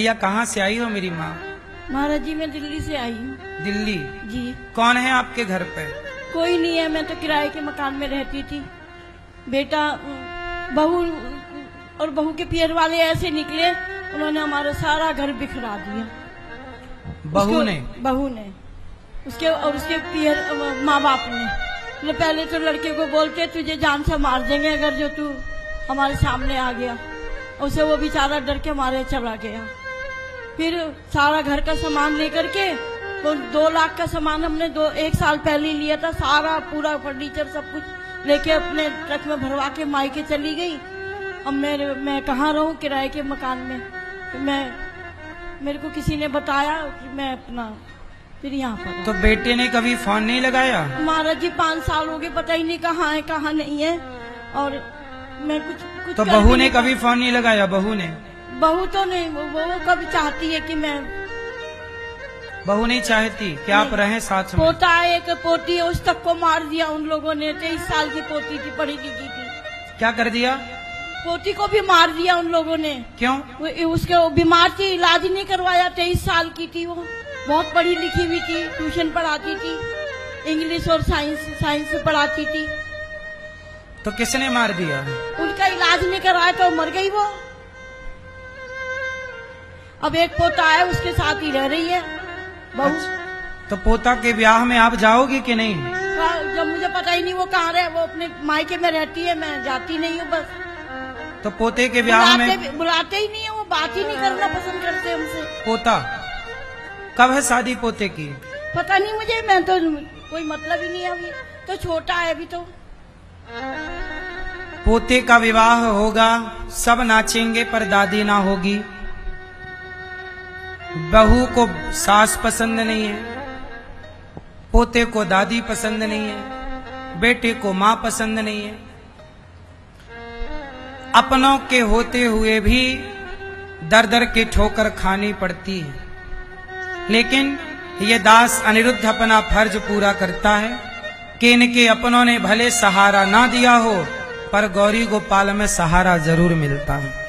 भैया कहाँ से आई हो मेरी माँ? महाराज जी मैं दिल्ली से आई हूँ। दिल्ली? जी कौन है आपके घर पे? कोई नहीं है, मैं तो किराए के मकान में रहती थी। बेटा बहू और बहू के पियर वाले ऐसे निकले, उन्होंने हमारा सारा घर बिखरा दिया। बहू ने? बहू ने उसके और उसके पियर माँ बाप ने। तो पहले तो लड़के को बोलते तुझे जान से मार देंगे अगर जो तू हमारे सामने आ गया। उसे वो बेचारा डर के मारे चला गया। फिर सारा घर का सामान लेकर के, तो 2 लाख का सामान हमने 1 साल पहले लिया था, सारा पूरा फर्नीचर सब कुछ लेके अपने ट्रक में भरवा के मायके चली गई। अब मैं कहाँ रहूं किराए के मकान में। तो मेरे को किसी ने बताया कि मैं अपना फिर यहाँ पर। तो बेटे ने कभी फोन नहीं लगाया? महाराज जी 5 साल हो गए, पता ही नहीं कहाँ है कहाँ नहीं है। और मैं कुछ तो बहू ने कभी फोन नहीं लगाया? बहू ने? बहू तो नहीं, वो कभी चाहती है कि मैं। बहू नहीं चाहती कि आप रहें साथ में? पोता है, एक पोती है, उस तक को मार दिया उन लोगों ने। 23 साल की पोती थी, पढ़ी लिखी थी। क्या कर दिया? पोती को भी मार दिया उन लोगों ने। क्यों? उसके बीमार थी, इलाज नहीं करवाया। 23 साल की थी वो, बहुत पढ़ी लिखी हुई थी, ट्यूशन पढ़ाती थी, इंग्लिश और साइंस पढ़ाती थी। तो किसने मार दिया? उनका इलाज नहीं करवाया तो मर गई वो। अब एक पोता है, उसके साथ ही रह रही है बहू। तो पोता के ब्याह में आप जाओगी कि नहीं? जब मुझे पता ही नहीं वो कहाँ रहे, वो अपने मायके में रहती है, मैं जाती नहीं हूँ बस। तो पोते के ब्याह में बुलाते ही नहीं है, वो बात ही नहीं करना पसंद करते हमसे। पोता कब है शादी पोते की? पता नहीं मुझे, मैं तो कोई मतलब ही नहीं है, अभी तो छोटा है अभी तो। पोते का विवाह होगा, सब नाचेंगे पर दादी ना होगी। बहू को सास पसंद नहीं है, पोते को दादी पसंद नहीं है, बेटे को माँ पसंद नहीं है। अपनों के होते हुए भी दर दर की ठोकर खानी पड़ती है। लेकिन ये दास अनिरुद्ध अपना फर्ज पूरा करता है कि इनके अपनों ने भले सहारा ना दिया हो, पर गौरी गोपाल में सहारा जरूर मिलता है।